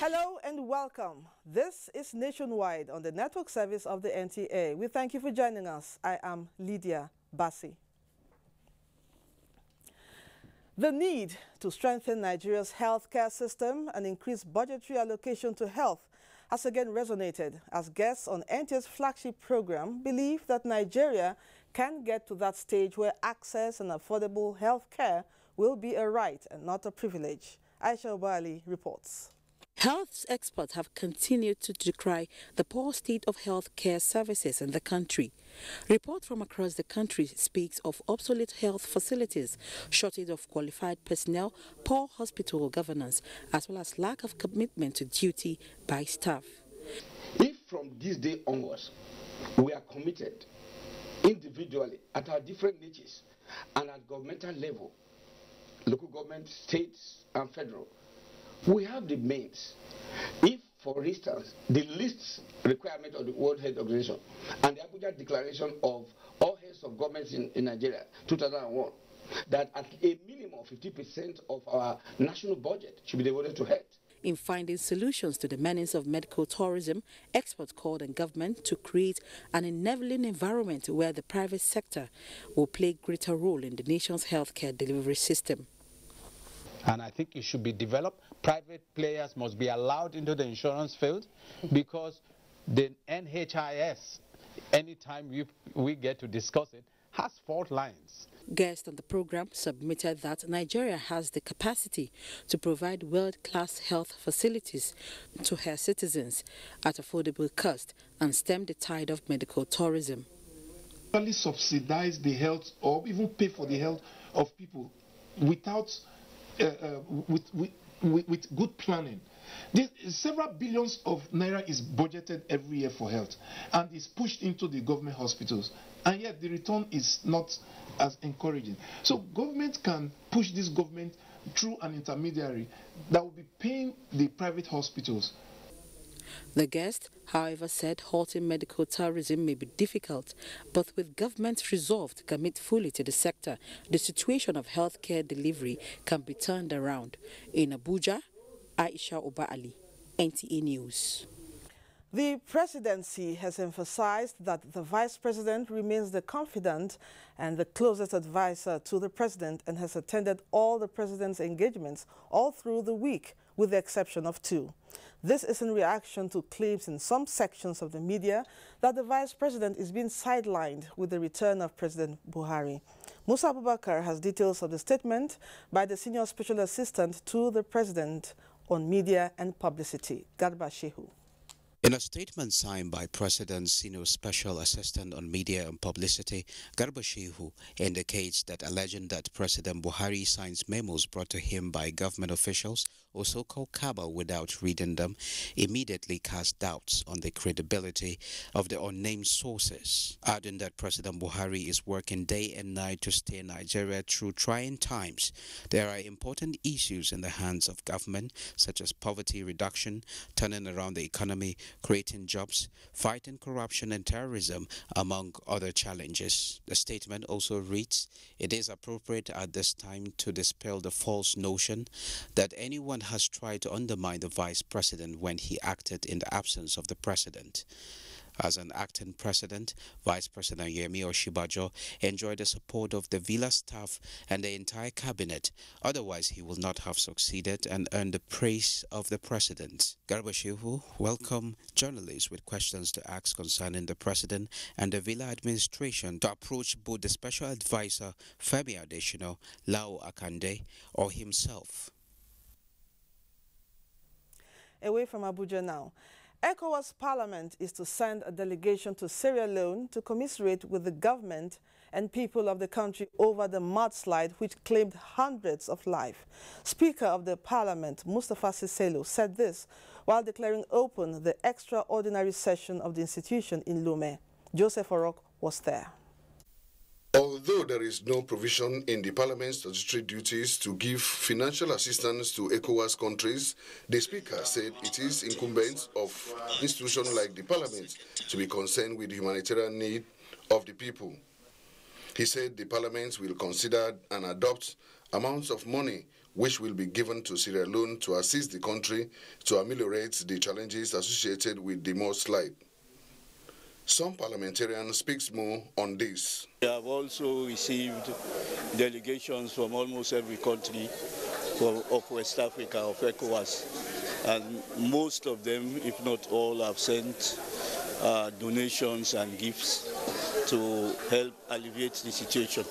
Hello and welcome. This is Nationwide on the network service of the NTA. We thank you for joining us. I am Lydia Bassi. The need to strengthen Nigeria's healthcare system and increase budgetary allocation to health has again resonated as guests on NTA's flagship program believe that Nigeria can get to that stage where access and affordable healthcare will be a right and not a privilege. Aisha Obali reports. Health experts have continued to decry the poor state of healthcare services in the country. Reports from across the country speaks of obsolete health facilities, shortage of qualified personnel, poor hospital governance, as well as lack of commitment to duty by staff. If from this day onwards we are committed individually at our different niches and at governmental level, local government, states and federal, we have the means. If, for instance, the least requirement of the World Health Organization and the Abuja Declaration of all heads of governments in Nigeria, 2001, that at a minimum 50% of our national budget should be devoted to health. In finding solutions to the menace of medical tourism, experts called on government to create an enabling environment where the private sector will play a greater role in the nation's healthcare delivery system. And I think it should be developed. Private players must be allowed into the insurance field because the NHIS, anytime we get to discuss it, has fault lines. Guests on the program submitted that Nigeria has the capacity to provide world-class health facilities to her citizens at affordable cost and stem the tide of medical tourism. Only subsidize the health or even pay for the health of people without with good planning. Several billions of naira is budgeted every year for health and is pushed into the government hospitals, and yet the return is not as encouraging. So government can push this government through an intermediary that will be paying the private hospitals. The guest, however, said halting medical tourism may be difficult, but with government's resolve to commit fully to the sector, the situation of healthcare delivery can be turned around. In Abuja, Aisha Obali, NTA News. The presidency has emphasized that the vice president remains the confidant and the closest advisor to the president and has attended all the president's engagements all through the week, with the exception of 2. This is in reaction to claims in some sections of the media that the vice president is being sidelined with the return of President Buhari. Musa Abubakar has details of the statement by the senior special assistant to the president on media and publicity, Garba Shehu. In a statement signed by President's Senior Special Assistant on Media and Publicity, Garba Shehu indicates that alleging that President Buhari signs memos brought to him by government officials or so-called cabal without reading them immediately cast doubts on the credibility of the unnamed sources, adding that President Buhari is working day and night to steer Nigeria through trying times. There are important issues in the hands of government, such as poverty reduction, turning around the economy, creating jobs, fighting corruption and terrorism, among other challenges. The statement also reads, "It is appropriate at this time to dispel the false notion that anyone has tried to undermine the vice president when he acted in the absence of the president." As an acting president, Vice President Yemi Osinbajo enjoyed the support of the Villa staff and the entire cabinet. Otherwise, he will not have succeeded and earned the praise of the president. Garba Shehu welcomed journalists with questions to ask concerning the president and the Villa administration to approach both the special advisor Femi Adesina, Lau Akande, or himself. Away from Abuja now. ECOWAS Parliament is to send a delegation to Sierra Leone to commiserate with the government and people of the country over the mudslide which claimed hundreds of lives. Speaker of the Parliament, Mustafa Siselo, said this while declaring open the extraordinary session of the institution in Lomé. Joseph Orok was there. Although there is no provision in the Parliament's statutory duties to give financial assistance to ECOWAS countries, the Speaker said it is incumbent of institutions like the Parliament to be concerned with the humanitarian need of the people. He said the Parliament will consider and adopt amounts of money which will be given to Sierra Leone to assist the country to ameliorate the challenges associated with the mudslide. Some parliamentarians speak more on this. We have also received delegations from almost every country of West Africa, of ECOWAS, and most of them, if not all, have sent donations and gifts to help alleviate the situation.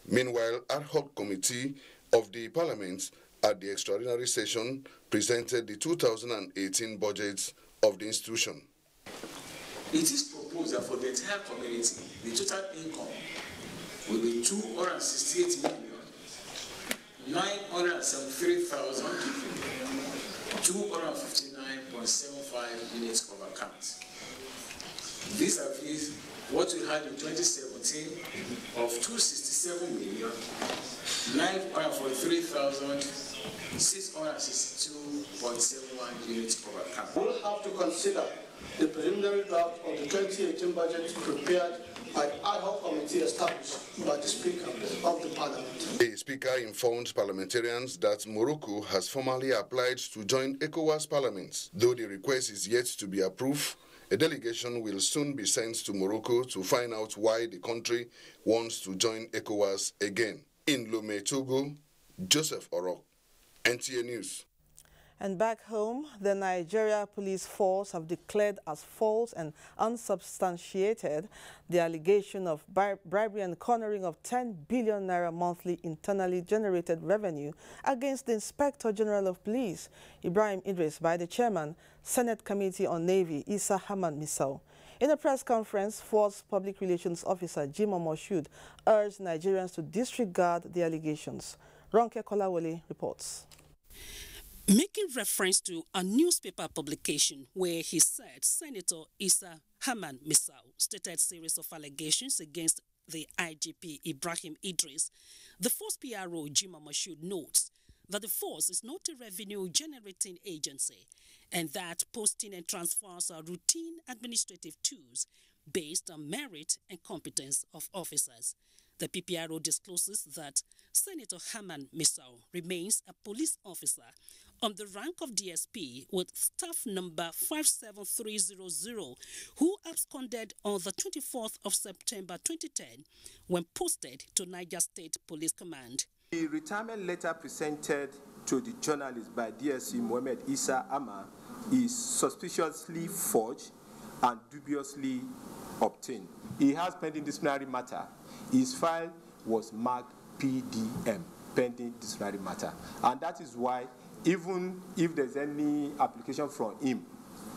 Meanwhile, ad hoc committee of the Parliament at the extraordinary session presented the 2018 budget of the institution. It is proposed that for the entire community, the total income will be 268,973,259.75 units of account. This is what we had in 2017 of 267,943,662.71 units of account. We'll have to consider the preliminary draft of the 2018 budget prepared by the ad hoc committee established by the Speaker of the Parliament. The Speaker informed parliamentarians that Morocco has formally applied to join ECOWAS Parliament. Though the request is yet to be approved, a delegation will soon be sent to Morocco to find out why the country wants to join ECOWAS again. In Lomé, Togo, Joseph Orok, NTA News. And back home, the Nigeria police force have declared as false and unsubstantiated the allegation of bribery and cornering of 10 billion naira monthly internally generated revenue against the Inspector General of Police, Ibrahim Idris, by the chairman, Senate Committee on Navy, Issa Hamad Misau. In a press conference, Force Public Relations Officer Jim Moshood urged Nigerians to disregard the allegations. Ronke Kolawole reports. Making reference to a newspaper publication where he said Senator Issa Hamad Misau stated series of allegations against the IGP Ibrahim Idris, the Force PRO Jim Moshood notes that the force is not a revenue-generating agency and that posting and transfers are routine administrative tools based on merit and competence of officers. The PPRO discloses that Senator Hamad Misau remains a police officer on the rank of DSP with staff number 57300, who absconded on the 24th of September 2010 when posted to Niger State Police Command. The retirement letter presented to the journalist by DSC Mohammed Issa Ama is suspiciously forged and dubiously obtained. He has pending disciplinary matter. His file was marked PDM, pending disciplinary matter. And that is why, even if there's any application from him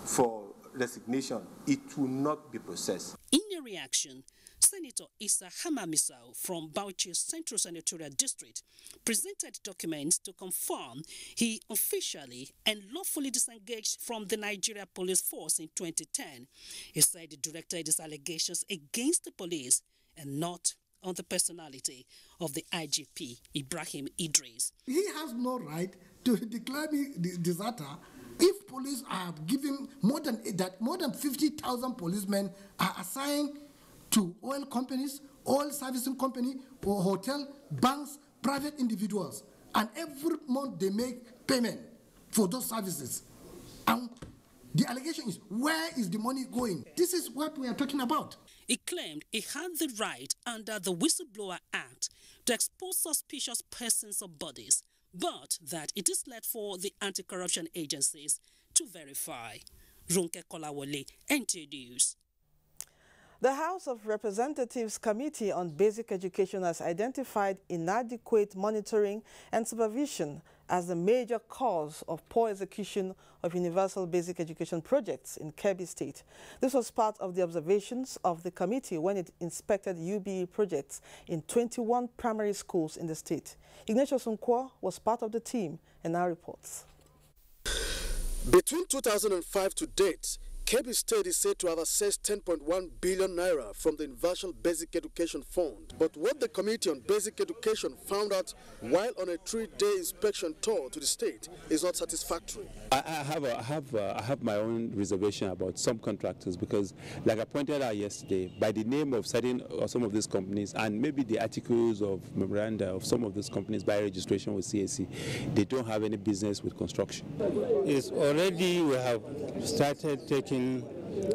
for resignation, it will not be processed. In a reaction, Senator Issa Hamad Misau from Bauchi's Central Senatorial District presented documents to confirm he officially and lawfully disengaged from the Nigeria Police Force in 2010. He said he directed his allegations against the police and not on the personality of the IGP, Ibrahim Idris. He has no right to declare me deserter if police are giving more than 50,000 policemen are assigned to oil companies, oil servicing company, or hotel, banks, private individuals. And every month they make payment for those services. And the allegation is, where is the money going? This is what we are talking about. He claimed he had the right under the Whistleblower Act to expose suspicious persons or bodies, but that it is left for the anti-corruption agencies to verify. Ronke Kolawole, NTA News. The House of Representatives Committee on Basic Education has identified inadequate monitoring and supervision as the major cause of poor execution of universal basic education projects in Kebbi State. This was part of the observations of the committee when it inspected UBE projects in 21 primary schools in the state. Ignatius Nkwo was part of the team and now reports. Between 2005 to date, Kebbi State is said to have assessed 10.1 billion naira from the Universal Basic Education Fund. But what the Committee on Basic Education found out while on a 3-day inspection tour to the state is not satisfactory. I have my own reservation about some contractors because, like I pointed out yesterday, by the name of certain or some of these companies and maybe the articles of memoranda of some of these companies by registration with CAC, they don't have any business with construction. It's already we have started taking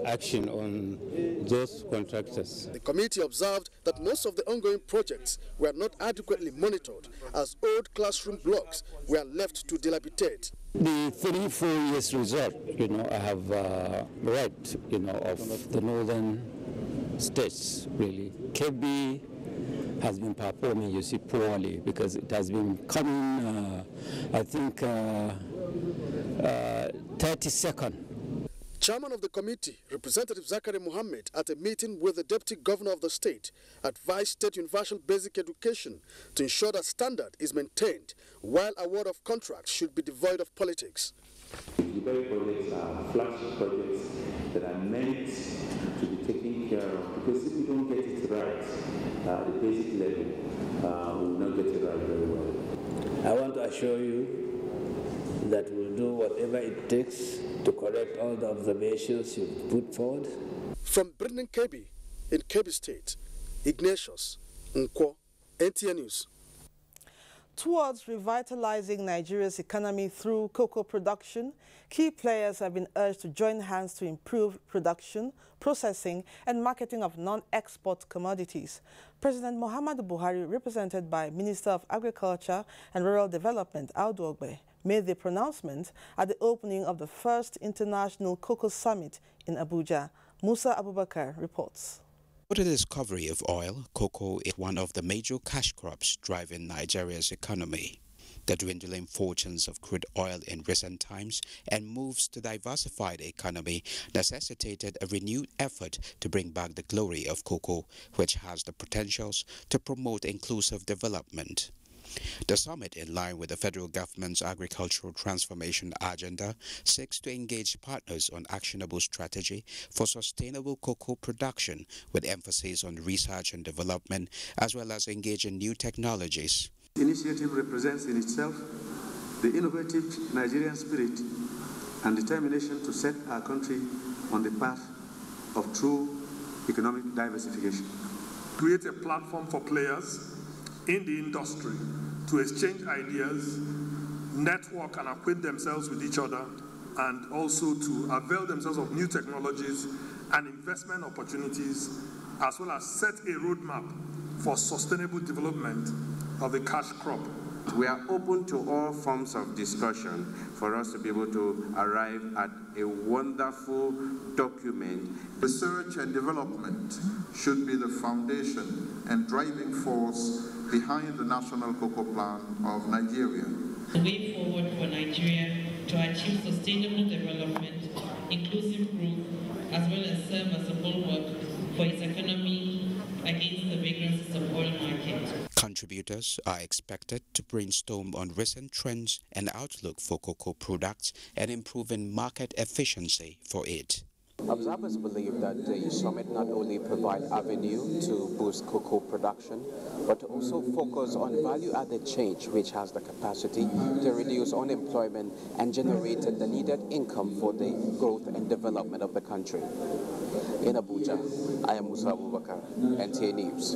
action on those contractors. The committee observed that most of the ongoing projects were not adequately monitored as old classroom blocks were left to dilapidate. The 3-4 years result, I have read, of the northern states, really. Kebbi has been performing, poorly because it has been coming, I think, 32nd. Chairman of the committee, Representative Zachary Mohammed, at a meeting with the Deputy Governor of the state, advised State Universal Basic Education to ensure that standard is maintained, while award of contracts should be devoid of politics. The projects are flagship projects that are meant to be taken care of, because if we don't get it right, the basic level, we will not get it right very well. I want to assure you that we'll do whatever it takes to correct all the observations you put forward. From Brendan Kebbi in Kebbi State, Ignatius Nkwo, NTA News. Towards revitalizing Nigeria's economy through cocoa production, key players have been urged to join hands to improve production, processing, and marketing of non-export commodities. President Muhammadu Buhari, represented by Minister of Agriculture and Rural Development, Audu Ogbe, made the pronouncement at the opening of the first International Cocoa Summit in Abuja. Musa Abubakar reports. With the discovery of oil, cocoa is one of the major cash crops driving Nigeria's economy. The dwindling fortunes of crude oil in recent times and moves to diversify the economy necessitated a renewed effort to bring back the glory of cocoa, which has the potentials to promote inclusive development. The summit, in line with the federal government's agricultural transformation agenda, seeks to engage partners on actionable strategy for sustainable cocoa production with emphasis on research and development, as well as engage in new technologies. The initiative represents in itself the innovative Nigerian spirit and determination to set our country on the path of true economic diversification. Create a platform for players in the industry to exchange ideas, network and acquaint themselves with each other, and also to avail themselves of new technologies and investment opportunities, as well as set a roadmap for sustainable development of the cash crop. We are open to all forms of discussion for us to be able to arrive at a wonderful document. Research and development should be the foundation and driving force behind the National Cocoa Plan of Nigeria. The way forward for Nigeria to achieve sustainable development, inclusive growth, as well as serve as a bulwark for its economy against the vagrancies of oil market. Contributors are expected to brainstorm on recent trends and outlook for cocoa products and improving market efficiency for it. Observers believe that the summit not only provide avenue to boost cocoa production, but also focus on value-added change, which has the capacity to reduce unemployment and generate the needed income for the growth and development of the country. In Abuja, I am Musa Abubakar, NTA News.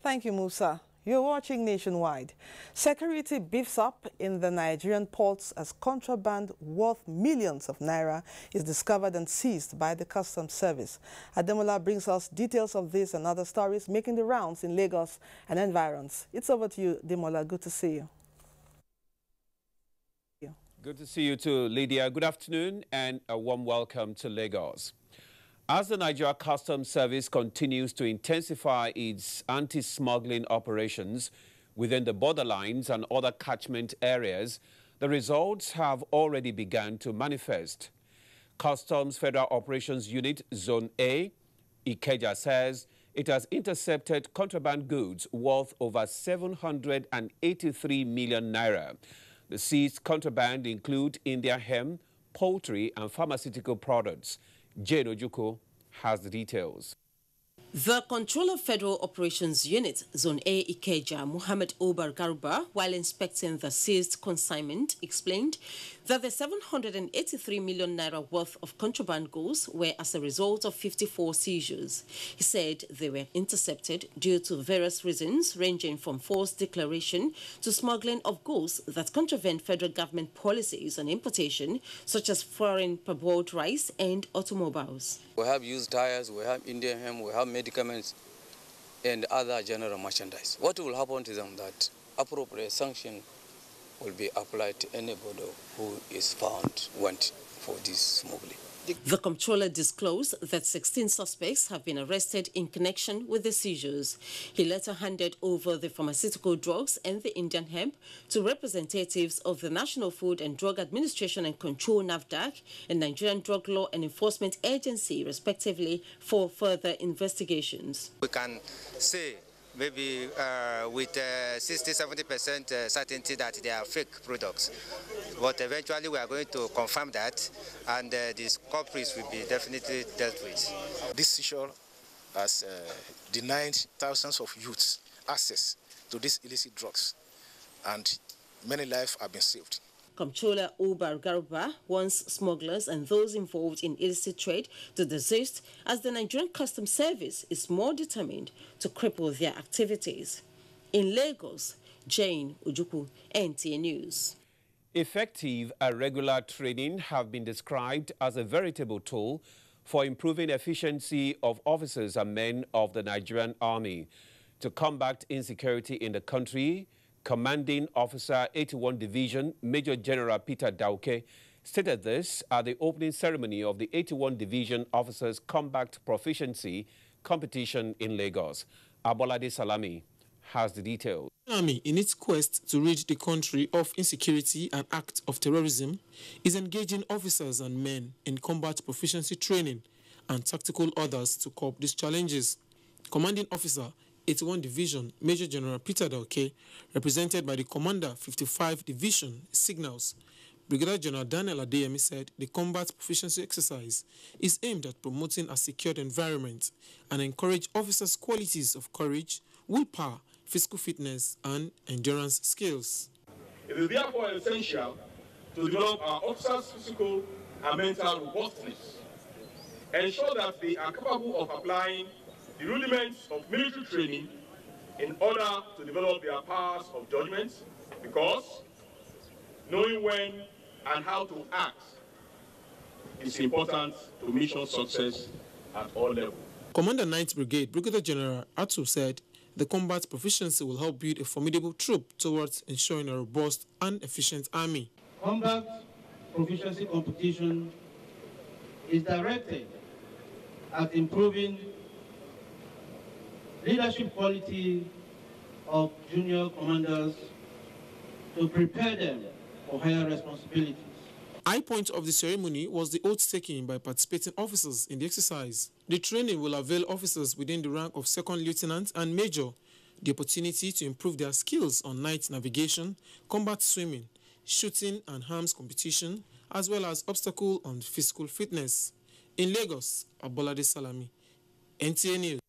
Thank you, Musa. You're watching Nationwide. Security beefs up in the Nigerian ports as contraband worth millions of naira is discovered and seized by the Customs Service. Ademola brings us details of this and other stories making the rounds in Lagos and environs. It's over to you, Ademola. Good to see you. Good to see you too, Lydia. Good afternoon and a warm welcome to Lagos. As the Nigeria Customs Service continues to intensify its anti-smuggling operations within the borderlines and other catchment areas, the results have already begun to manifest. Customs Federal Operations Unit Zone A, Ikeja, says it has intercepted contraband goods worth over 783 million naira. The seized contraband include Indian hemp, poultry and pharmaceutical products. Jane Ojuko has the details. The Controller of Federal Operations Unit, Zone A, Ikeja, Muhammad Obar Garuba, while inspecting the seized consignment, explained that the 783 million naira worth of contraband goods were as a result of 54 seizures. He said they were intercepted due to various reasons, ranging from false declaration to smuggling of goods that contravene federal government policies on importation, such as foreign parboiled rice and automobiles. We have used tires, we have Indian hemp, we have medicaments and other general merchandise. What will happen to them that appropriate sanction will be applied to anybody who is found wanted for this smuggling. The comptroller disclosed that 16 suspects have been arrested in connection with the seizures. He later handed over the pharmaceutical drugs and the Indian hemp to representatives of the National Food and Drug Administration and Control (NAFDAC) and Nigerian Drug Law and Enforcement Agency, respectively, for further investigations. We can say maybe with 60–70% certainty that they are fake products. But eventually we are going to confirm that, and these culprits will be definitely dealt with. This seizure has denied thousands of youths access to these illicit drugs, and many lives have been saved. Comptroller Obar Garuba wants smugglers and those involved in illicit trade to desist, as the Nigerian Customs Service is more determined to cripple their activities. In Lagos, Jane Ojuku, NTA News. Effective and regular training have been described as a veritable tool for improving efficiency of officers and men of the Nigerian Army. To combat insecurity in the country, Commanding Officer 81 Division, Major General Peter Dauke, stated this at the opening ceremony of the 81 Division Officers Combat Proficiency Competition in Lagos. Abolade Salami has the details. The Army, in its quest to rid the country of insecurity and acts of terrorism, is engaging officers and men in combat proficiency training and tactical orders to cope these challenges. Commanding Officer 81 Division, Major General Peter Dauke, represented by the Commander 55 Division, Signals, Brigadier General Daniel Adeyemi, said the combat proficiency exercise is aimed at promoting a secured environment and encourage officers' qualities of courage, willpower, physical fitness, and endurance skills. It is therefore essential to develop our officers' physical and mental robustness, ensure that they are capable of applying the rudiments of military training in order to develop their powers of judgment, because knowing when and how to act is important to mission success at all levels. Commander 9th Brigade, Brigadier General Atu, said the combat proficiency will help build a formidable troop towards ensuring a robust and efficient army. Combat proficiency competition is directed at improving leadership quality of junior commanders to prepare them for higher responsibilities. High point of the ceremony was the oath taking by participating officers in the exercise. The training will avail officers within the rank of second lieutenant and major the opportunity to improve their skills on night navigation, combat swimming, shooting and arms competition, as well as obstacle and physical fitness. In Lagos, Abolade Salami, NTA News.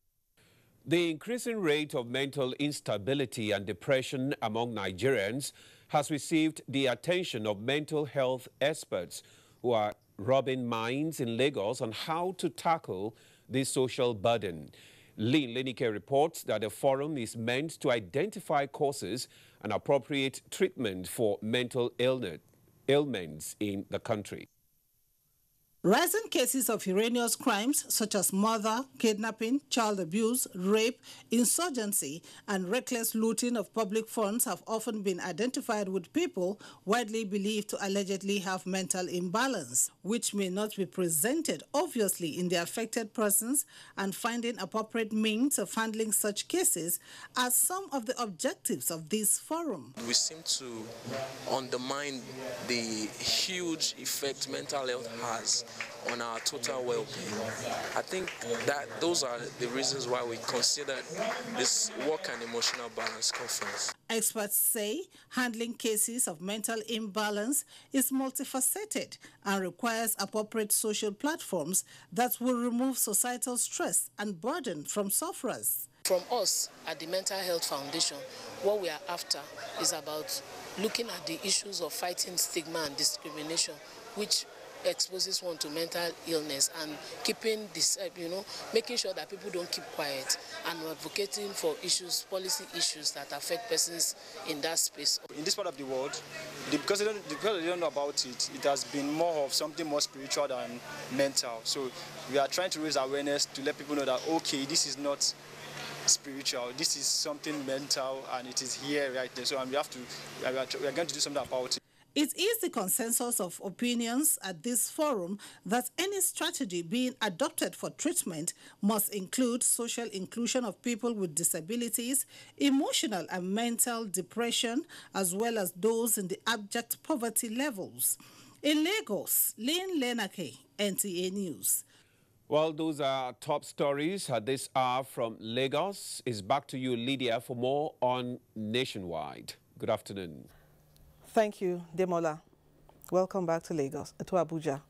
The increasing rate of mental instability and depression among Nigerians has received the attention of mental health experts who are rubbing minds in Lagos on how to tackle this social burden. Lynn Lenike reports that the forum is meant to identify causes and appropriate treatment for mental ailments in the country. Rising cases of heinous crimes such as murder, kidnapping, child abuse, rape, insurgency, and reckless looting of public funds have often been identified with people widely believed to allegedly have mental imbalance, which may not be presented obviously in the affected persons, and finding appropriate means of handling such cases are some of the objectives of this forum. We seem to undermine the huge effect mental health has on our total well-being. I think that those are the reasons why we considered this Work and Emotional Balance Conference. Experts say handling cases of mental imbalance is multifaceted and requires appropriate social platforms that will remove societal stress and burden from sufferers. From us at the Mental Health Foundation, what we are after is about looking at the issues of fighting stigma and discrimination, which exposes one to mental illness, and keeping this, making sure that people don't keep quiet, and advocating for issues, policy issues that affect persons in that space. In this part of the world, because they don't know about it, it has been more of something more spiritual than mental. So we are trying to raise awareness to let people know that, okay, this is not spiritual, this is something mental, and it is here right there. So we are going to do something about it. It is the consensus of opinions at this forum that any strategy being adopted for treatment must include social inclusion of people with disabilities, emotional and mental depression, as well as those in the abject poverty levels. In Lagos, Lynn Lenake, NTA News. Well, those are top stories at this hour from Lagos. It's back to you, Lydia, for more on Nationwide. Good afternoon. Thank you, Demola. Welcome back to Lagos, to Abuja.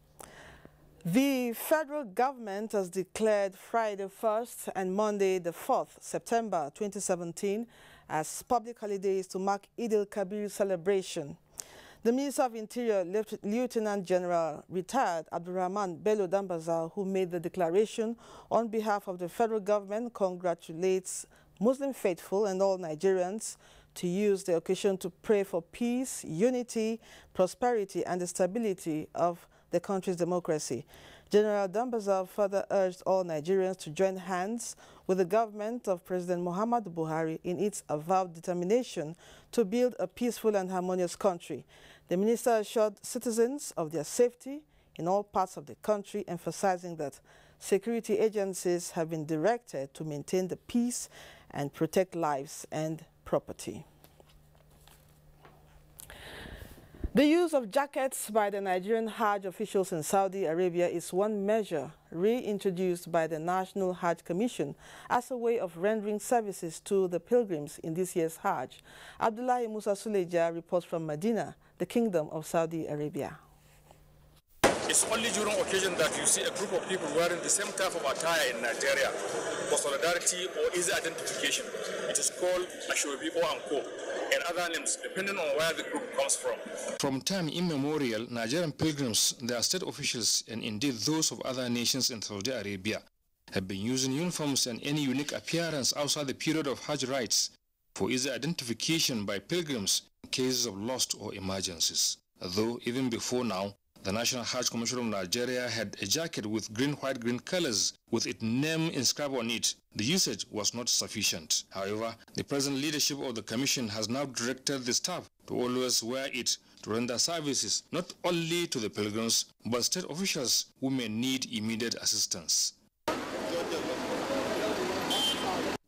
The federal government has declared Friday 1st and Monday the 4th September 2017 as public holidays to mark Eid al-Kabir celebration. The Minister of Interior, Lieutenant General retired Abdurrahman Bello Dambazal, who made the declaration on behalf of the federal government, congratulates Muslim faithful and all Nigerians to use the occasion to pray for peace, unity, prosperity, and the stability of the country's democracy. General Dambazal further urged all Nigerians to join hands with the government of President Muhammadu Buhari in its avowed determination to build a peaceful and harmonious country. The minister assured citizens of their safety in all parts of the country, emphasizing that security agencies have been directed to maintain the peace and protect lives and property. The use of jackets by the Nigerian Hajj officials in Saudi Arabia is one measure reintroduced by the National Hajj Commission as a way of rendering services to the pilgrims in this year's Hajj. Abdullahi Musa Suleja reports from Medina, the Kingdom of Saudi Arabia. It's only during occasion that you see a group of people wearing the same type of attire in Nigeria for solidarity or easy identification. It is called Ashobi or Anko and other names depending on where the group comes from. From time immemorial, Nigerian pilgrims, their state officials, and indeed those of other nations in Saudi Arabia have been using uniforms and any unique appearance outside the period of Hajj rites for easy identification by pilgrims in cases of lost or emergencies. Though even before now, the National Hajj Commission of Nigeria had a jacket with green, white, green colors with its name inscribed on it. The usage was not sufficient. However, the present leadership of the Commission has now directed the staff to always wear it to render services not only to the pilgrims, but state officials who may need immediate assistance.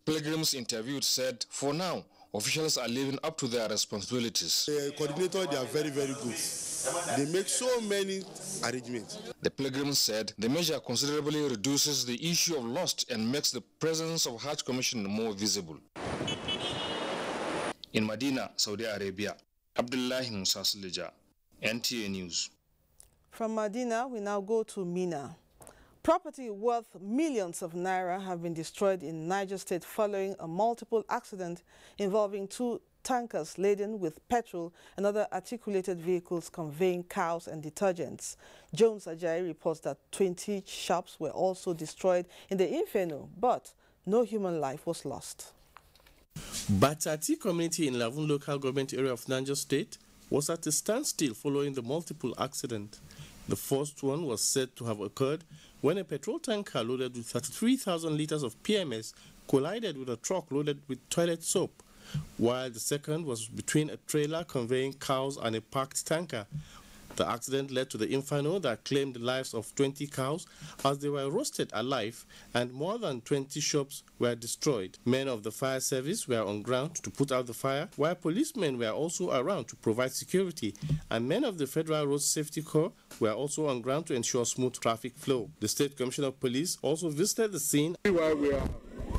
Pilgrims interviewed said, for now, officials are living up to their responsibilities. The coordinator, they are very, very good. They make so many arrangements. The pilgrims said the measure considerably reduces the issue of lost and makes the presence of Hajj Commission more visible. In Medina, Saudi Arabia, Abdullahi Musa Suleja, NTA News. From Medina, we now go to Mina. Property worth millions of naira have been destroyed in Niger State following a multiple accident involving two tankers laden with petrol and other articulated vehicles conveying cows and detergents. Jones Ajayi reports that 20 shops were also destroyed in the inferno, but no human life was lost. Batati community in Lavun local government area of Niger State was at a standstill following the multiple accident The first one was said to have occurred when a petrol tanker loaded with 33,000 liters of PMS collided with a truck loaded with toilet soap, while the second was between a trailer conveying cows and a parked tanker. The accident led to the inferno that claimed the lives of 20 cows as they were roasted alive, and more than 20 shops were destroyed. Men of the fire service were on ground to put out the fire, while policemen were also around to provide security, and men of the Federal Road Safety Corps were also on ground to ensure smooth traffic flow. The State Commissioner of Police also visited the scene. While we are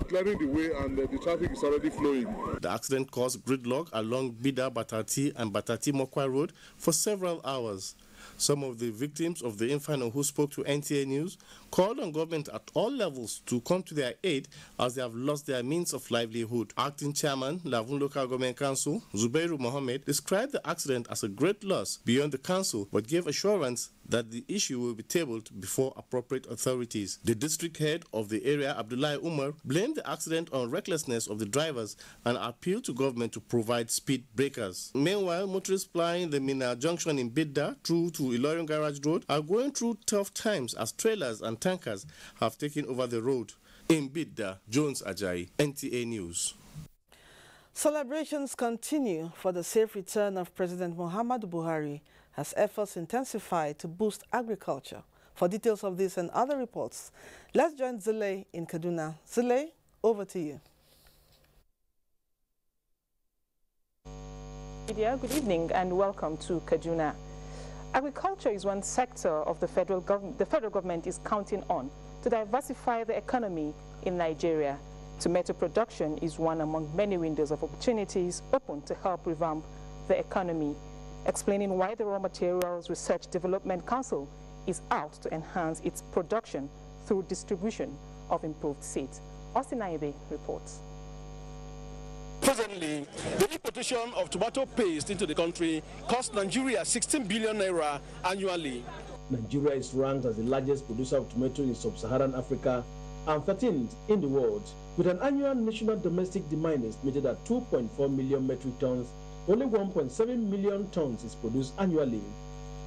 clearing the way and the traffic is already flowing. The accident caused gridlock along Bida Batati and Batati Mokwa Road for several hours. Some of the victims of the inferno who spoke to NTA News called on government at all levels to come to their aid as they have lost their means of livelihood. Acting Chairman, Lavun Local Government Council, Zubairu Mohammed, described the accident as a great loss beyond the council, but gave assurance that the issue will be tabled before appropriate authorities. The district head of the area, Abdullahi Umar, blamed the accident on recklessness of the drivers and appealed to government to provide speed breakers. Meanwhile, motorists plying the Mina Junction in Bidda through to Ilorin Garage Road are going through tough times as trailers and tankers have taken over the road. In Bidda, Jones Ajayi, NTA News. Celebrations continue for the safe return of President Muhammadu Buhari as efforts intensify to boost agriculture. For details of this and other reports, let's join Zile in Kaduna. Zile, over to you. Good evening and welcome to Kaduna. Agriculture is one sector of the federal government is counting on to diversify the economy in Nigeria. Tomato production is one among many windows of opportunities open to help revamp the economy. Explaining why the Raw Materials Research Development Council is out to enhance its production through distribution of improved seeds. Austin Aibe reports. Presently, the importation of tomato paste into the country costs Nigeria 16 billion naira annually. Nigeria is ranked as the largest producer of tomato in sub-Saharan Africa and 13th in the world, with an annual national domestic demand estimated at 2.4 million metric tons. Only 1.7 million tons is produced annually.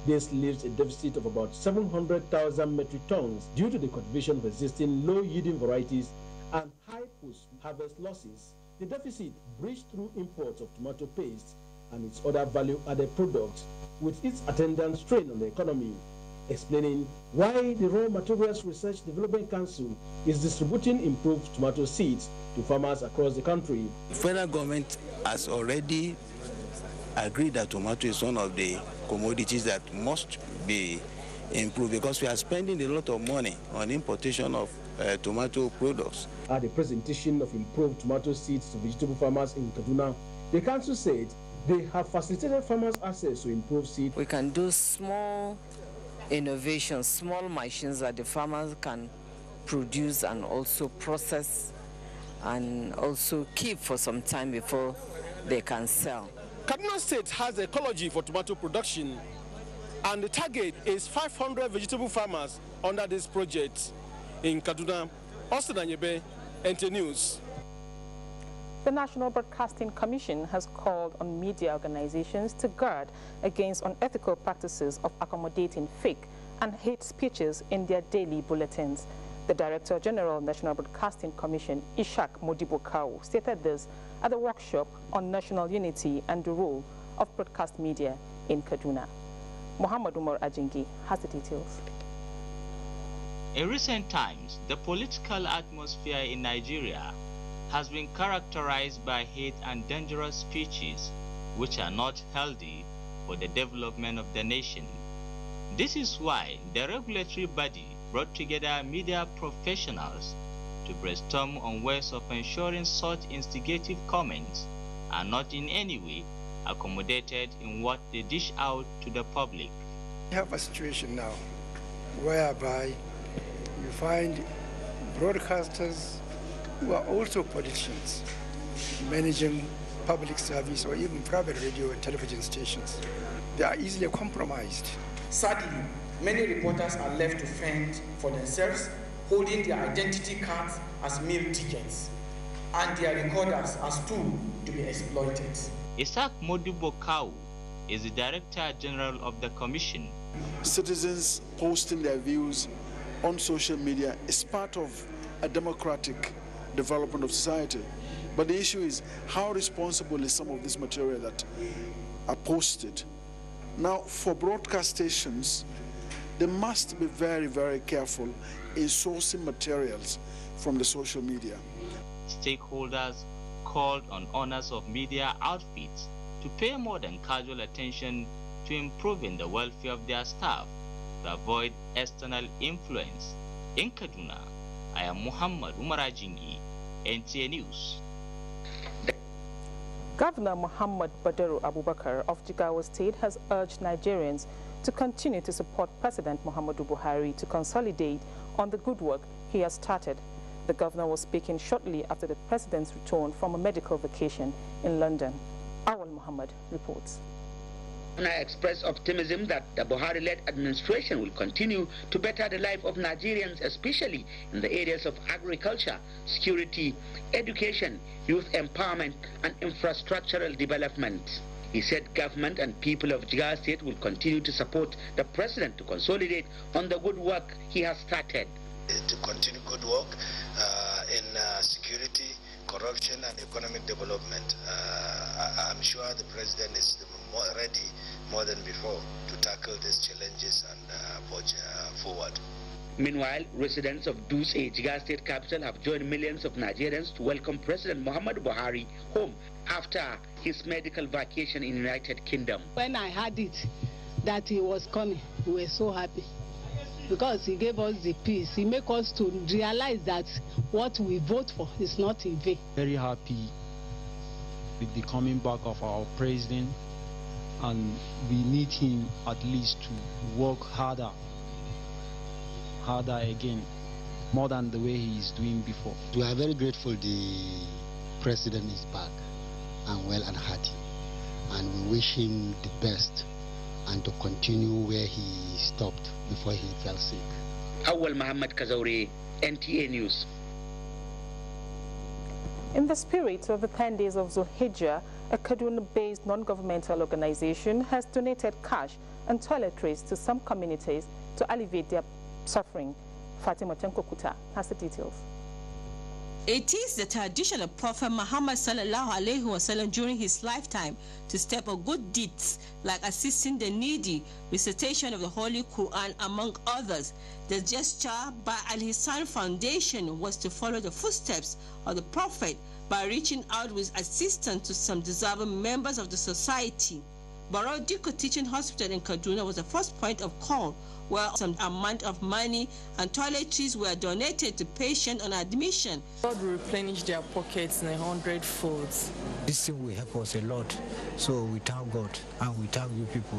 This leaves a deficit of about 700,000 metric tons due to the cultivation of existing low-yielding varieties and high post-harvest losses. The deficit breached through imports of tomato paste and its other value-added products, with its attendant strain on the economy. Explaining why the Raw Materials Research Development Council is distributing improved tomato seeds to farmers across the country. The federal government has already agreed that tomato is one of the commodities that must be improved because we are spending a lot of money on importation of tomato products. At the presentation of improved tomato seeds to vegetable farmers in Kaduna, the council said they have facilitated farmers access to improved seeds. We can do small innovations, small machines that the farmers can produce and also process and also keep for some time before they can sell. Kaduna State has ecology for tomato production, and the target is 500 vegetable farmers under this project. In Kaduna, Austin Anyebe, NTA News. The National Broadcasting Commission has called on media organizations to guard against unethical practices of accommodating fake and hate speeches in their daily bulletins. The Director General of National Broadcasting Commission, Ishak Modibo Kawu, stated this at the workshop on national unity and the role of broadcast media in Kaduna. Muhammad Umar Ajingi has the details. In recent times, the political atmosphere in Nigeria has been characterized by hate and dangerous speeches which are not healthy for the development of the nation. This is why the regulatory body brought together media professionals to brainstorm on ways of ensuring such instigative comments are not in any way accommodated in what they dish out to the public. We have a situation now whereby you find broadcasters who are also politicians managing public service or even private radio and television stations. They are easily compromised. Sadly, many reporters are left to fend for themselves, holding their identity cards as meal tickets and their recorders as tools to be exploited. Ishak Modibo Kawu is the Director General of the Commission. citizens posting their views on social media is part of a democratic development of society. But the issue is, how responsible is some of this material that are posted? Now, for broadcast stations, they must be very, very careful in sourcing materials from the social media. Stakeholders called on owners of media outfits to pay more than casual attention to improving the welfare of their staff to avoid external influence. In Kaduna, I am Muhammad Umarajingi, NTA News. Governor Muhammad Badaru Abubakar of Jigawa State has urged Nigerians to continue to support President Muhammadu Buhari to consolidate on the good work he has started. The governor was speaking shortly after the president's return from a medical vacation in London. Awal Muhammad reports. I express optimism that the Buhari-led administration will continue to better the life of Nigerians, especially in the areas of agriculture, security, education, youth empowerment, and infrastructural development. He said government and people of Jigawa State will continue to support the president to consolidate on the good work he has started. To continue good work in security, corruption, and economic development. I'm sure the president is ready more than before to tackle these challenges and push forward. Meanwhile, residents of Duse, Jigawa State capital, have joined millions of Nigerians to welcome President Muhammadu Buhari home after his medical vacation in the United Kingdom. When I heard it, that he was coming, we were so happy because he gave us the peace. He made us to realize that what we vote for is not in vain. Very happy with the coming back of our president, and we need him at least to work harder again, more than the way he is doing before. We are very grateful the president is back and well and hearty, and we wish him the best and to continue where he stopped before he fell sick. Awal Muhammad Kazauri, NTA News. In the spirit of the 10 days of Zulhijjah, a Kaduna-based non-governmental organization has donated cash and toiletries to some communities to alleviate their suffering. Fatima Tenkokuta has the details. It is the tradition of Prophet Muhammad sallallahu alaihi wasallam during his lifetime to step up good deeds like assisting the needy, recitation of the Holy Quran, among others. The gesture by Al-Hisan Foundation was to follow the footsteps of the Prophet by reaching out with assistance to some deserving members of the society. Barrow Diko Teaching Hospital in Kaduna was the first point of call, where some amount of money and toiletries were donated to patients on admission. God will replenish their pockets in 100-folds. This thing will help us a lot, so we thank God and we thank you people.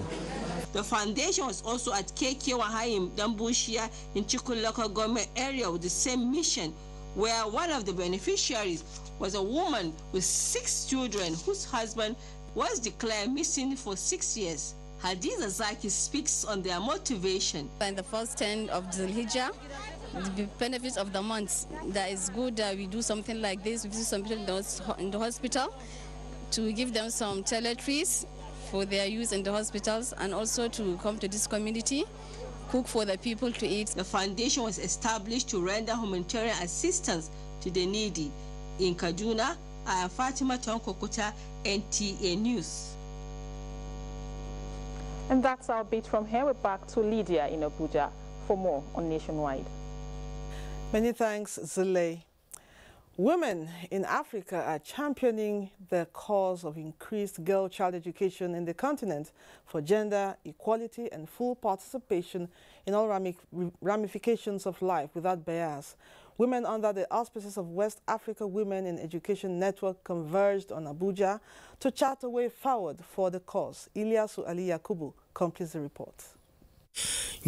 The foundation was also at KK Wahayim Dambushia in Chikun local government area with the same mission, where one of the beneficiaries was a woman with 6 children whose husband was declared missing for 6 years. Hadiza Zaki speaks on their motivation. In the first 10 of Zulhijjah, the benefits of the month, that is good that we do something like this. We visit some people in the hospital to give them some toiletries for their use in the hospitals, and also to come to this community, cook for the people to eat. The foundation was established to render humanitarian assistance to the needy. In Kaduna, I am Fatima Tonkokuta, NTA News. And that's our beat from here. We're back to Lydia in Abuja for more on Nationwide. Many thanks, Zile. Women in Africa are championing the cause of increased girl-child education in the continent for gender equality and full participation in all ramifications of life without bias. Women under the auspices of West Africa Women in Education Network converged on Abuja to chart a way forward for the cause. Ilyasu Ali Yakubu completes the report.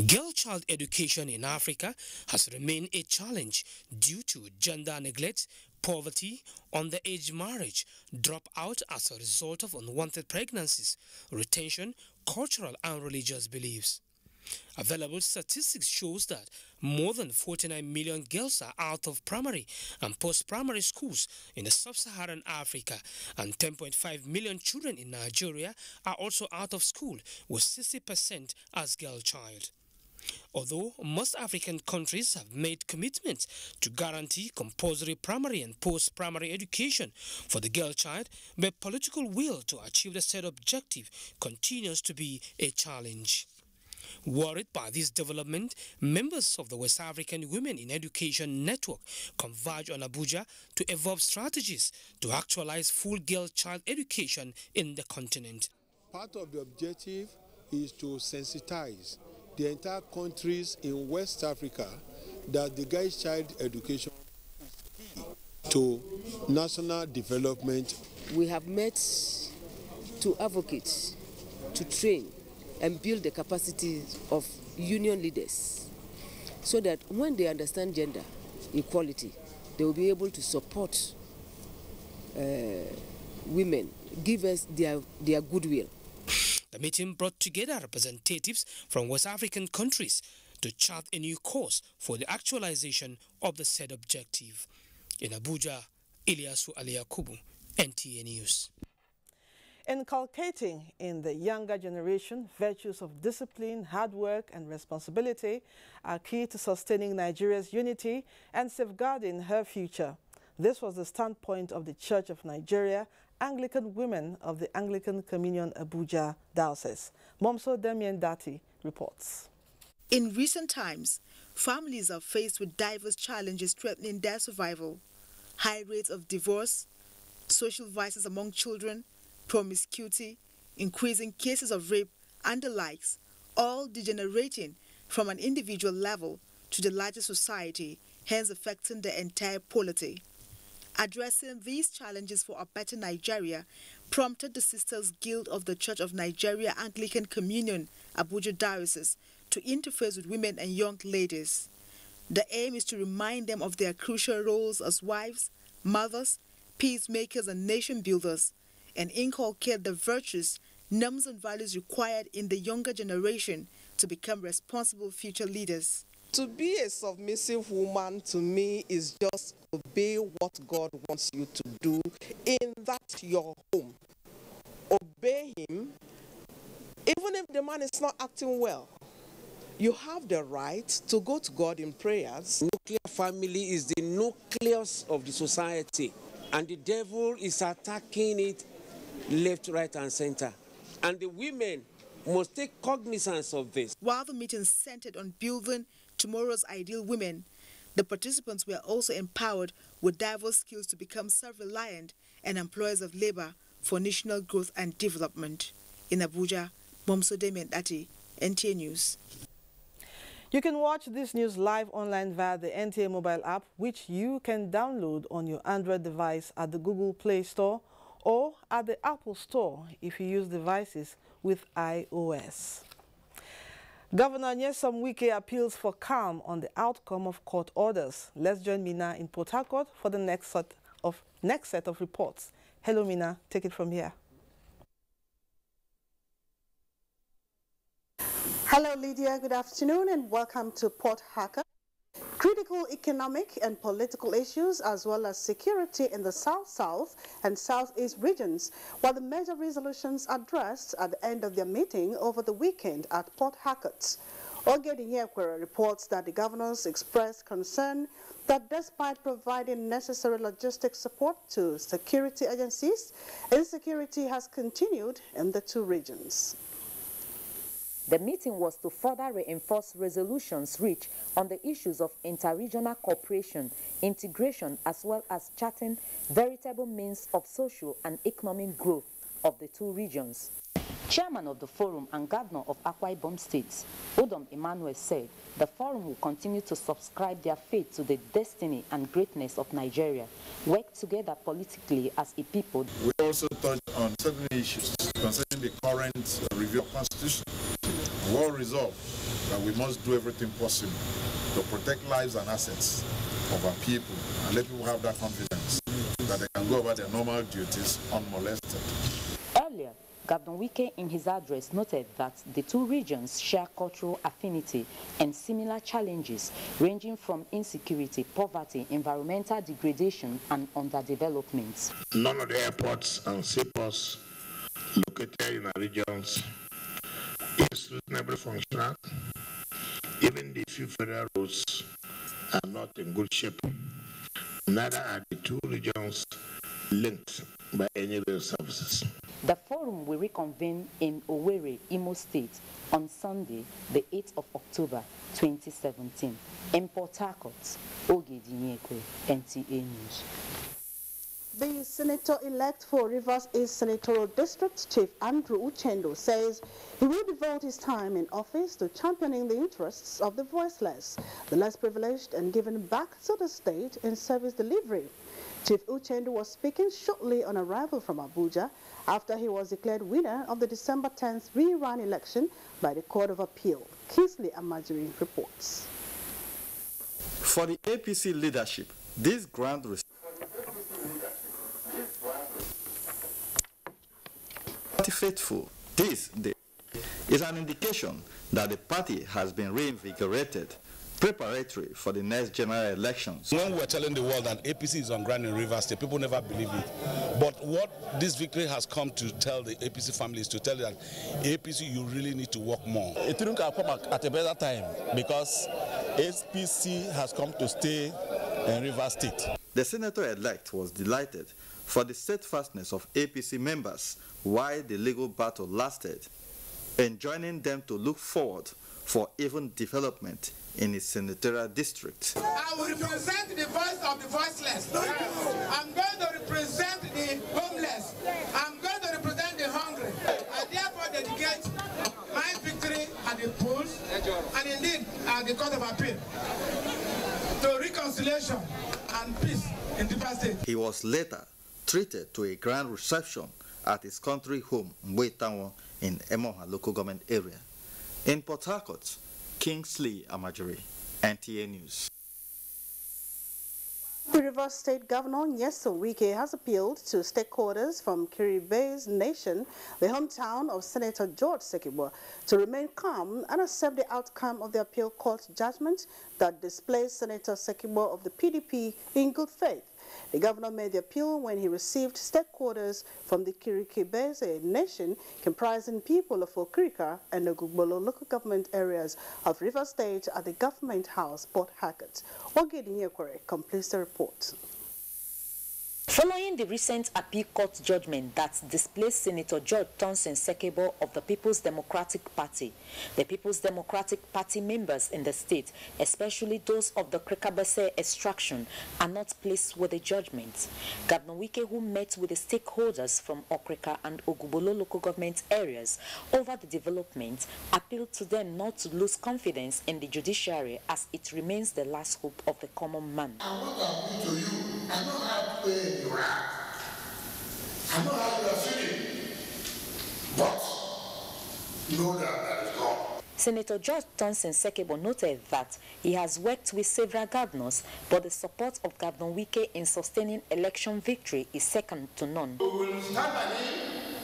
Girl-child education in Africa has remained a challenge due to gender neglect, poverty, underage marriage, dropout as a result of unwanted pregnancies, retention, cultural and religious beliefs. Available statistics shows that more than 49 million girls are out of primary and post-primary schools in the sub-Saharan Africa, and 10.5 million children in Nigeria are also out of school, with 60% as girl child. Although most African countries have made commitments to guarantee compulsory primary and post-primary education for the girl child, the political will to achieve the said objective continues to be a challenge. Worried by this development, members of the West African Women in Education Network converge on Abuja to evolve strategies to actualize full girl child education in the continent. Part of the objective is to sensitize the entire countries in West Africa that the girl child education is key to national development. We have met to advocate, to train, and build the capacity of union leaders so that when they understand gender equality, they will be able to support women, give us their goodwill. The meeting brought together representatives from West African countries to chart a new course for the actualization of the said objective. In Abuja, Ilyasu Aliyakubu, NTA News. Inculcating in the younger generation virtues of discipline, hard work and responsibility are key to sustaining Nigeria's unity and safeguarding her future. This was the standpoint of the Church of Nigeria Anglican Women of the Anglican Communion Abuja Diocese. Momso Damien Dati reports. In recent times, families are faced with diverse challenges threatening their survival. High rates of divorce, social vices among children, promiscuity, increasing cases of rape and the likes, all degenerating from an individual level to the larger society, hence affecting the entire polity. Addressing these challenges for a better Nigeria prompted the Sisters Guild of the Church of Nigeria Anglican Communion, Abuja Diocese, to interface with women and young ladies. The aim is to remind them of their crucial roles as wives, mothers, peacemakers and nation builders, and inculcate the virtues, norms and values required in the younger generation to become responsible future leaders. To be a submissive woman to me is just obey what God wants you to do in that your home. Obey him, even if the man is not acting well. You have the right to go to God in prayers. Nuclear family is the nucleus of the society, and the devil is attacking it left, right, and center. And the women must take cognizance of this. While the meeting centered on building tomorrow's ideal women, the participants were also empowered with diverse skills to become self-reliant and employers of labor for national growth and development. In Abuja, Momso Damien Dati, NTA News. You can watch this news live online via the NTA mobile app, which you can download on your Android device at the Google Play Store or at the Apple Store if you use devices with iOS. Governor Nyesom Wike appeals for calm on the outcome of court orders. Let's join Mina in Port Harcourt for the next set of reports. Hello, Mina. Take it from here. Hello, Lydia. Good afternoon and welcome to Port Harcourt. Critical economic and political issues as well as security in the South-South and Southeast regions were the major resolutions addressed at the end of their meeting over the weekend at Port Harcourt. Ogediyekwere reports that the governors expressed concern that despite providing necessary logistic support to security agencies, insecurity has continued in the two regions. The meeting was to further reinforce resolutions reached on the issues of interregional cooperation, integration, as well as charting veritable means of social and economic growth of the two regions. Chairman of the forum and Governor of Akwa Ibom State, Udom Emmanuel, said the forum will continue to subscribe their faith to the destiny and greatness of Nigeria, work together politically as a people. We also touched on certain issues concerning the current review of Constitution. Well resolved that we must do everything possible to protect lives and assets of our people and let people have that confidence that they can go about their normal duties unmolested. Earlier, Governor Wike in his address noted that the two regions share cultural affinity and similar challenges ranging from insecurity, poverty, environmental degradation and underdevelopment. None of the airports and seaports located in our regions is reasonably functional. Even the few federal roads are not in good shape. Neither are the two regions linked by any rail services. The forum will reconvene in Owerri, Imo State on Sunday, the 8th of October 2017. In Port Harcourt, Oge Dinyekwe, NTA News. The senator-elect for Rivers East Senatorial District, Chief Andrew Uchendo, says he will devote his time in office to championing the interests of the voiceless, the less privileged, and giving back to the state in service delivery. Chief Uchendo was speaking shortly on arrival from Abuja after he was declared winner of the December 10th rerun election by the Court of Appeal. Kingsley Amajiri reports. For the APC leadership, this grand faithful, this day is an indication that the party has been reinvigorated, preparatory for the next general elections. When we were telling the world that APC is on ground in Rivers State, people never believed it. But what this victory has come to tell the APC family is to tell you that APC, you really need to work more. It didn't come at a better time because APC has come to stay in Rivers State. The senator-elect was delighted for the steadfastness of APC members while the legal battle lasted, enjoining them to look forward for even development in his senatorial district. I will represent the voice of the voiceless. I'm going to represent the homeless. I'm going to represent the hungry. I therefore dedicate my victory at the polls and indeed at the Court of Appeal to reconciliation and peace in the state. He was later treated to a grand reception at his country home, Mboitanwo, in Emoha local government area. In Port Harcourt, Kingsley Amajiri, NTA News. The Rivers State Governor Nyesom Wike has appealed to stakeholders from Kiribati Nation, the hometown of Senator George Sekibor, to remain calm and accept the outcome of the appeal court judgment that displaced Senator Sekibor of the PDP in good faith. The governor made the appeal when he received stakeholders from the Kiribati Nation, comprising people of Okirika and the Ogugbolo local government areas of Rivers State at the Government House, Port Harcourt. Ogedinyekwe completes the report. Following the recent appeal court judgment that displaced Senator George Thompson Sekibor of the People's Democratic Party, the People's Democratic Party members in the state, especially those of the Kiribati extraction, are not pleased with the judgment. Governor Wike, who met with the stakeholders from Okrika and Ogugbolo local government areas over the development, appealed to them not to lose confidence in the judiciary as it remains the last hope of the common man. I'm not appealing to you. I know how to play you are. I know how you are feeling. But know that is God. Senator George Thompson Sekibor noted that he has worked with several governors, but the support of Governor Wike in sustaining election victory is second to none. We will stand by him.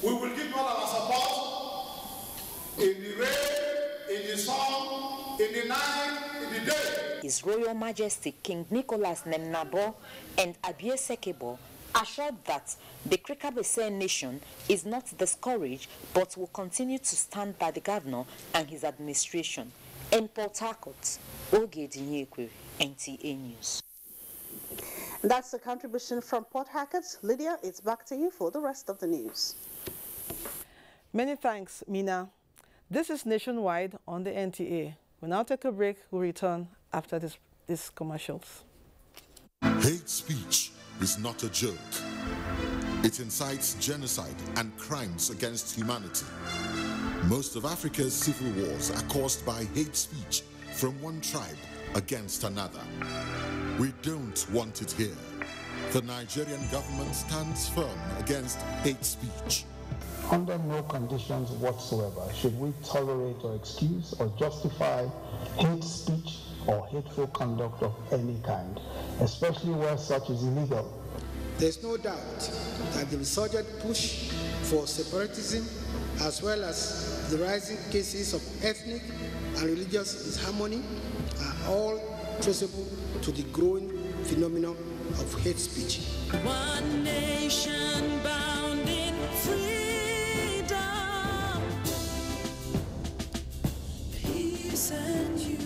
We will give all our support in the rain, in the sun, in the night, in the day. His Royal Majesty King Nicholas Nemnabo and Abie Sekibor assured that the Kiribati nation is not discouraged but will continue to stand by the governor and his administration. In Port Harcourt, Oge Dinyekwe, NTA News. That's the contribution from Port Harcourt. Lydia, it's back to you for the rest of the news. Many thanks, Mina. This is Nationwide on the NTA. We'll now take a break. We'll return after these commercials. Hate speech is not a joke. It incites genocide and crimes against humanity. Most of Africa's civil wars are caused by hate speech from one tribe against another. We don't want it here. The Nigerian government stands firm against hate speech. Under no conditions whatsoever should we tolerate or excuse or justify hate speech or hateful conduct of any kind, especially where such is illegal. There is no doubt that the resurgent push for separatism, as well as the rising cases of ethnic and religious disharmony, are all traceable to the growing phenomenon of hate speech. One nation bound in freedom, peace and unity.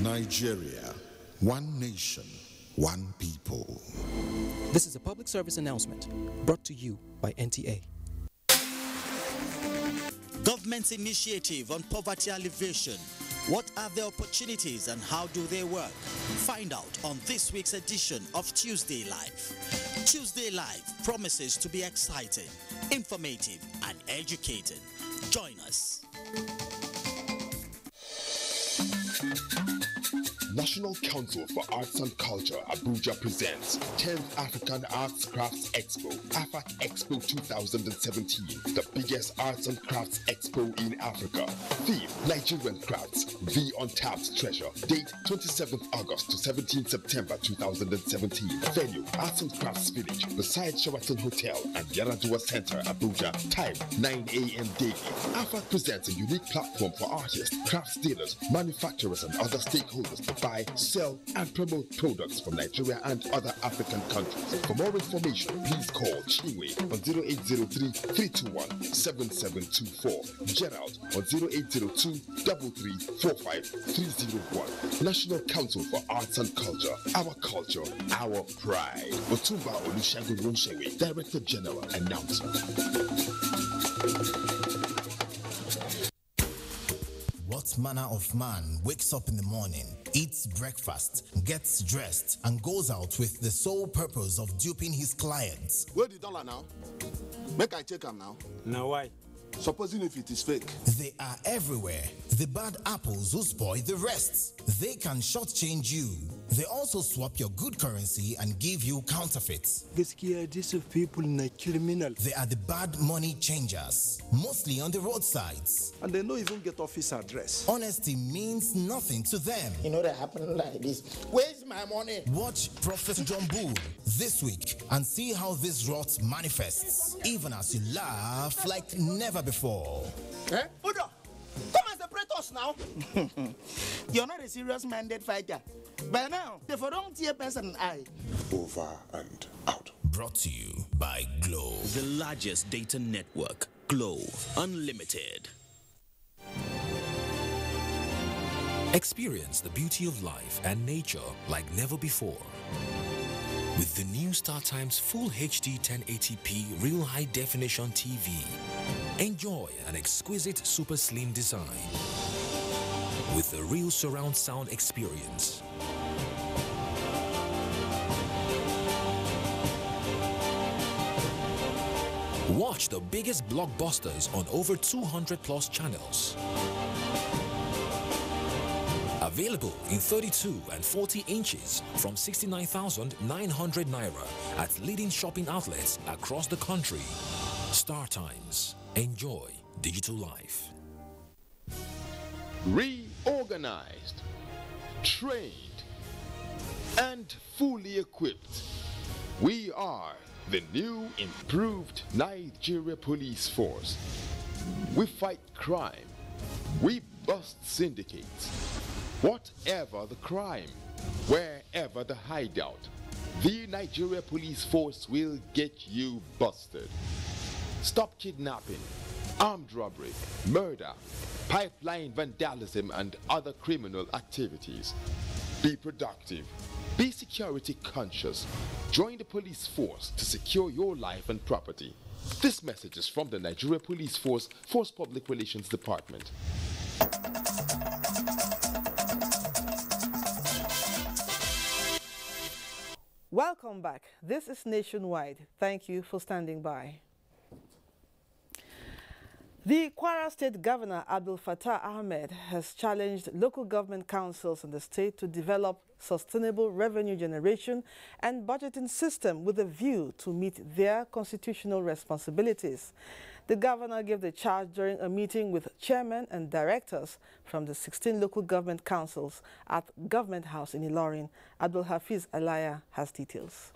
Nigeria, one nation, one people. This is a public service announcement brought to you by NTA. Government's initiative on poverty alleviation. What are the opportunities and how do they work? Find out on this week's edition of Tuesday Live. Tuesday Live promises to be exciting, informative, and educating. Join us. National Council for Arts and Culture, Abuja presents 10th African Arts Crafts Expo, AFAC Expo 2017, the biggest arts and crafts expo in Africa. Theme, Nigerian crafts, the untapped treasure. Date, 27th August to 17th September 2017. Venue, Arts and Crafts Village, beside Sheraton Hotel and Yaradua Center, Abuja. Time, 9 a.m. daily. AFAC presents a unique platform for artists, crafts dealers, manufacturers, and other stakeholders to buy, sell, and promote products from Nigeria and other African countries. For more information, please call Chinwe on 0803-321-7724, Gerald on 0802-3345-301. National Council for Arts and Culture, our culture, our pride. Otumba Olusegun Ronshewe, Director General, Announcer. What manner of man wakes up in the morning, eats breakfast, gets dressed, and goes out with the sole purpose of duping his clients? Where the dollar now? Make I check them now. Now why? Supposing if it is fake. They are everywhere. The bad apples who spoil the rest. They can shortchange you. They also swap your good currency and give you counterfeits. These people are criminal. They are the bad money changers, mostly on the roadsides. And they don't even get office address. Honesty means nothing to them. You know that happened like this. Where's my money? Watch Prophet John Bull this week and see how this rot manifests, even as you laugh like never before. Eh? Udo, come and separate us now. You're not a serious minded fighter. By now, if I don't see a person, Over and out. Brought to you by Glow, the largest data network. Glow Unlimited. Experience the beauty of life and nature like never before. With the new StarTimes Full HD 1080p Real High Definition TV. Enjoy an exquisite super slim design with a real surround sound experience. Watch the biggest blockbusters on over 200 plus channels. Available in 32 and 40 inches from 69,900 Naira at leading shopping outlets across the country. StarTimes. Enjoy digital life. Reorganized, trained, and fully equipped. We are the new improved Nigeria Police Force. We fight crime. We bust syndicates. Whatever the crime, wherever the hideout, the Nigeria Police Force will get you busted. Stop kidnapping, armed robbery, murder, pipeline vandalism, and other criminal activities. Be productive. Be security conscious. Join the police force to secure your life and property. This message is from the Nigeria Police Force Public Relations Department. Welcome back. This is Nationwide. Thank you for standing by. The Kwara State Governor Abdul Fattah Ahmed has challenged local government councils in the state to develop sustainable revenue generation and budgeting system with a view to meet their constitutional responsibilities. The governor gave the charge during a meeting with chairmen and directors from the 16 local government councils at Government House in Ilorin. Abdul Hafiz Alaya has details.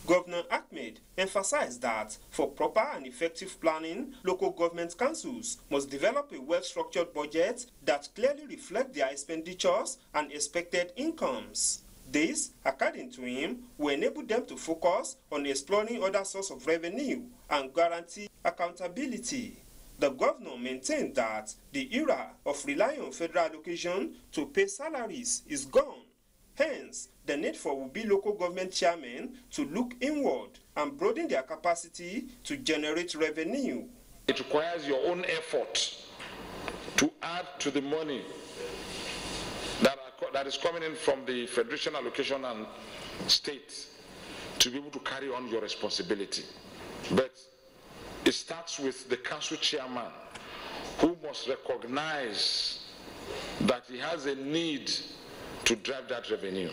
Governor Ahmed emphasized that for proper and effective planning, local government councils must develop a well-structured budget that clearly reflects their expenditures and expected incomes. This, according to him, will enable them to focus on exploring other sources of revenue and guarantee accountability. The governor maintained that the era of relying on federal allocation to pay salaries is gone. Hence, the need for will-be local government chairmen to look inward and broaden their capacity to generate revenue. It requires your own effort to add to the money that is coming in from the federation allocation and state to be able to carry on your responsibility. But it starts with the council chairman, who must recognize that he has a need to drive that revenue.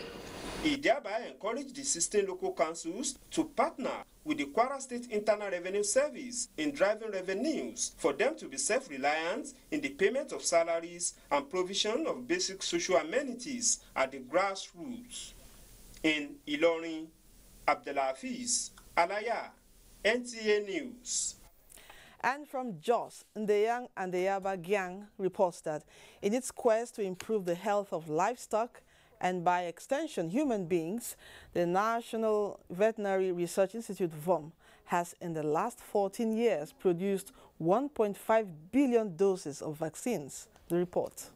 He thereby encouraged the 16 local councils to partner with the Kwara State Internal Revenue Service in driving revenues for them to be self-reliant in the payment of salaries and provision of basic social amenities at the grassroots. In Ilorin, Abdelafiz Alaya, NTA News. And from Jos, Ndeyang and the Yaba Gang reports that in its quest to improve the health of livestock and by extension human beings, the National Veterinary Research Institute VOM has in the last 14 years produced 1.5 billion doses of vaccines. The report.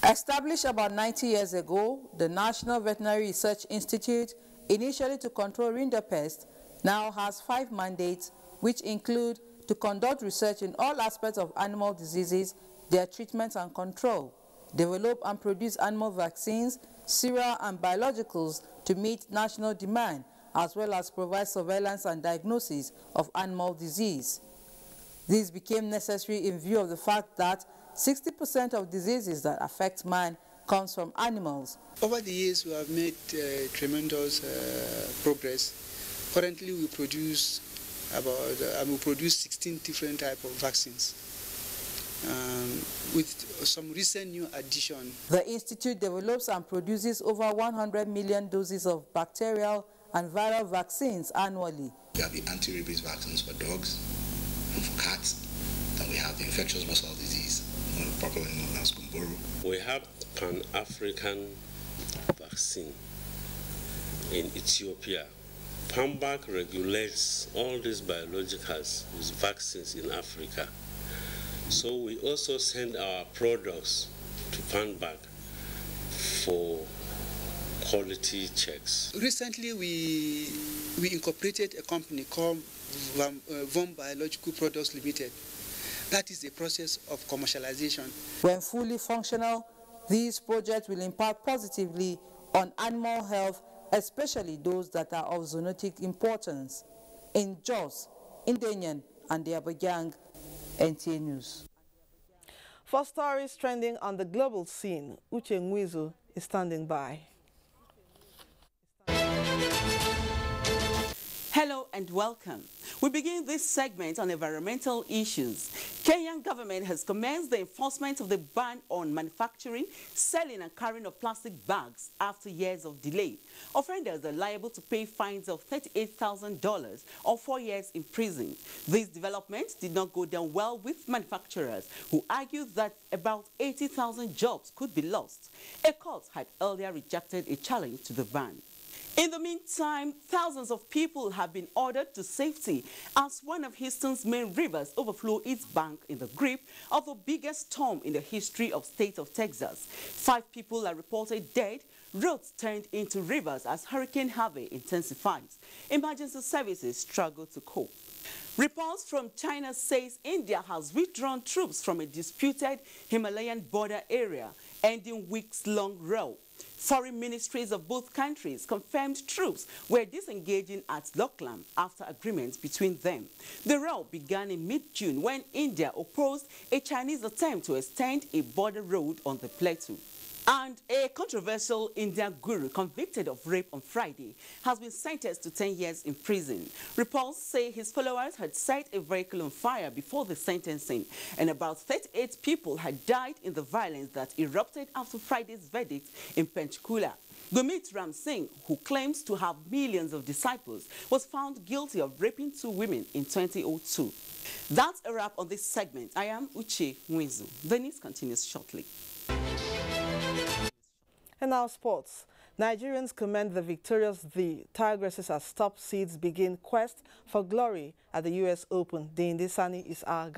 Established about 90 years ago, the National Veterinary Research Institute, initially to control rinderpest, now has 5 mandates, which include to conduct research in all aspects of animal diseases, their treatment and control, develop and produce animal vaccines, sera and biologicals to meet national demand, as well as provide surveillance and diagnosis of animal disease. This became necessary in view of the fact that 60% of diseases that affect man comes from animals. Over the years, we have made tremendous progress. Currently, we produce 16 different types of vaccines, with some recent new addition. The institute develops and produces over 100 million doses of bacterial and viral vaccines annually. We have the anti-rabies vaccines for dogs and for cats. Then we have the infectious muscle disease, popularly known as Gumboro. We have Pan-African vaccine in Ethiopia. PAMBAC regulates all these biologicals with vaccines in Africa. So we also send our products to PAMBAC for quality checks. Recently, we incorporated a company called VOM Biological Products Limited. That is a process of commercialization. When fully functional, these projects will impact positively on animal health, especially those that are of zoonotic importance. In Jos, Ndenyan and the Abuja, NTA News. For stories trending on the global scene, Uche Ngwizu is standing by. Hello and welcome. We begin this segment on environmental issues. Kenyan government has commenced the enforcement of the ban on manufacturing, selling and carrying of plastic bags after years of delay. Offenders are liable to pay fines of $38,000 or 4 years in prison. This development did not go down well with manufacturers who argued that about 80,000 jobs could be lost. A court had earlier rejected a challenge to the ban. In the meantime, thousands of people have been ordered to safety as one of Houston's main rivers overflowed its bank in the grip of the biggest storm in the history of the state of Texas. 5 people are reported dead. Roads turned into rivers as Hurricane Harvey intensifies. Emergency services struggle to cope. Reports from China says India has withdrawn troops from a disputed Himalayan border area, ending weeks-long row. Foreign ministries of both countries confirmed troops were disengaging at Loklam after agreements between them. The row began in mid-June when India opposed a Chinese attempt to extend a border road on the plateau. And a controversial Indian guru convicted of rape on Friday has been sentenced to 10 years in prison. Reports say his followers had set a vehicle on fire before the sentencing, and about 38 people had died in the violence that erupted after Friday's verdict in Panchkula. Gurmeet Ram Singh, who claims to have millions of disciples, was found guilty of raping 2 women in 2002. That's a wrap on this segment. I am Uche Mwizu. The news continues shortly. And now sports. Nigerians commend the victorious Tigresses as top seeds begin quest for glory at the US Open. Dean Desani is our guide.